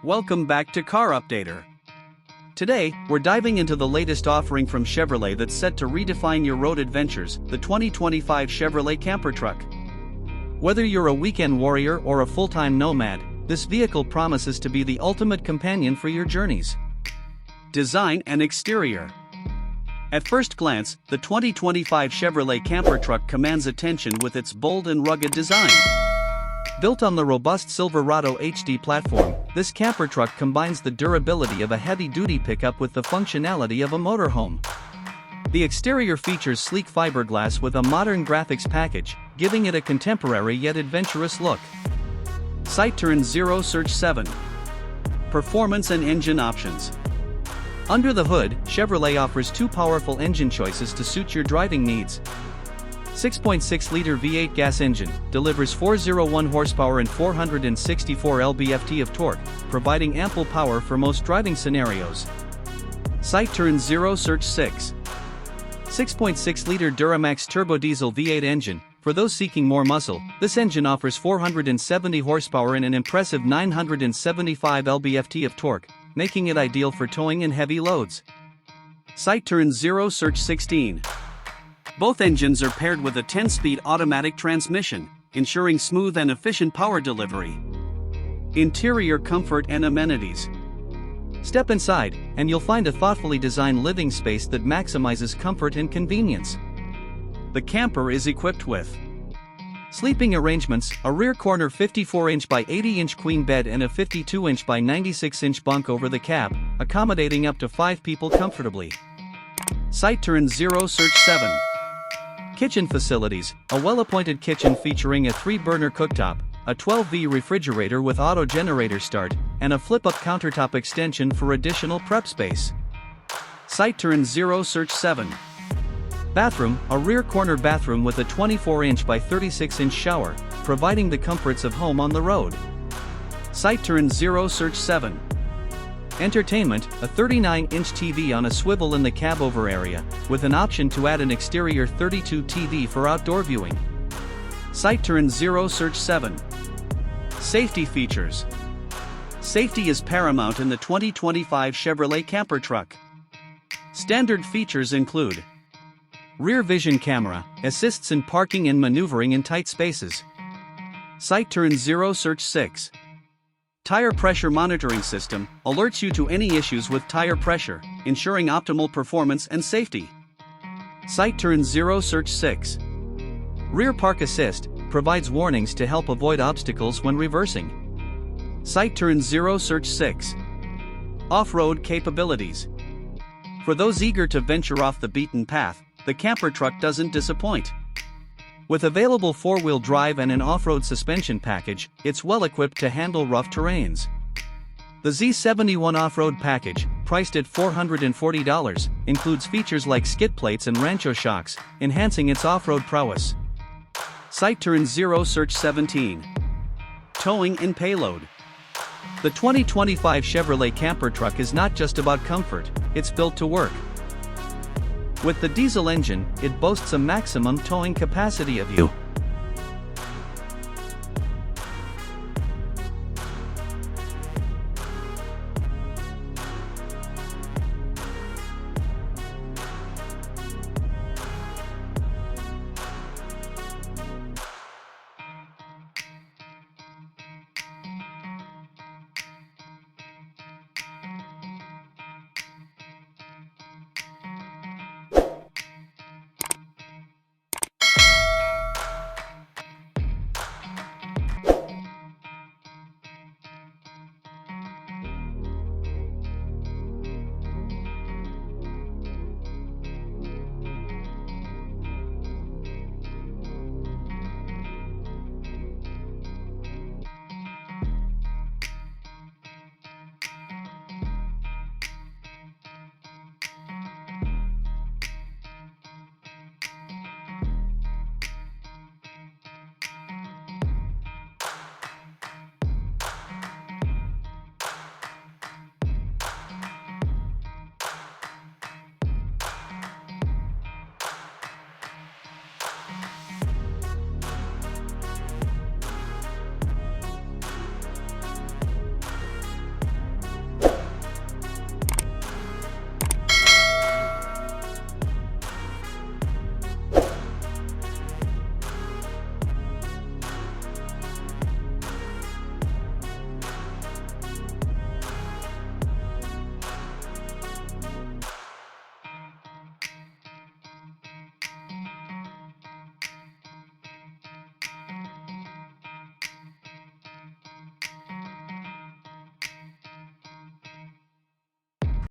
Welcome back to Car Updater. Today, we're diving into the latest offering from Chevrolet that's set to redefine your road adventures, the 2025 Chevrolet Camper Truck. Whether you're a weekend warrior or a full-time nomad, this vehicle promises to be the ultimate companion for your journeys. Design and exterior. At first glance, the 2025 Chevrolet Camper Truck commands attention with its bold and rugged design. Built on the robust Silverado HD platform, this camper truck combines the durability of a heavy-duty pickup with the functionality of a motorhome. The exterior features sleek fiberglass with a modern graphics package, giving it a contemporary yet adventurous look. Side Turn 0 Search 7. Performance and engine options. Under the hood, Chevrolet offers two powerful engine choices to suit your driving needs. 6.6-liter V8 gas engine delivers 401 horsepower and 464 lb-ft of torque, providing ample power for most driving scenarios. Side Turn 0 Search 6. 6.6-liter Duramax turbo diesel V8 engine. For those seeking more muscle, this engine offers 470 horsepower and an impressive 975 lb-ft of torque, making it ideal for towing and heavy loads. Side Turn 0 Search 16. Both engines are paired with a 10-speed automatic transmission, ensuring smooth and efficient power delivery. Interior comfort and amenities. Step inside, and you'll find a thoughtfully designed living space that maximizes comfort and convenience. The camper is equipped with sleeping arrangements, a rear corner 54-inch by 80-inch queen bed and a 52-inch by 96-inch bunk over the cab, accommodating up to 5 people comfortably. Side Turn 0 Search 7. Kitchen facilities, a well-appointed kitchen featuring a 3-burner cooktop, a 12V refrigerator with auto-generator start, and a flip-up countertop extension for additional prep space. Side Turn 0 Search 7. Bathroom, a rear corner bathroom with a 24-inch by 36-inch shower, providing the comforts of home on the road. Side Turn 0 Search 7. Entertainment, a 39-inch TV on a swivel in the cab over area, with an option to add an exterior 32 TV for outdoor viewing. Side Turn 0 Search 7. Safety features. Safety is paramount in the 2025 Chevrolet Camper Truck. Standard features include rear vision camera, assists in parking and maneuvering in tight spaces. Side Turn 0 Search 6. Tire pressure monitoring system, alerts you to any issues with tire pressure, ensuring optimal performance and safety. Side Turn 0 Search 6. Rear park assist, provides warnings to help avoid obstacles when reversing. Side Turn 0 Search 6. Off-road capabilities. For those eager to venture off the beaten path, the camper truck doesn't disappoint. With available 4-wheel drive and an off-road suspension package, it's well equipped to handle rough terrains. The Z71 off-road package, priced at $440, includes features like skid plates and Rancho shocks, enhancing its off-road prowess. Side Turn 0 Search 17. Towing and payload. The 2025 Chevrolet Camper Truck is not just about comfort, it's built to work. With the diesel engine, it boasts a maximum towing capacity of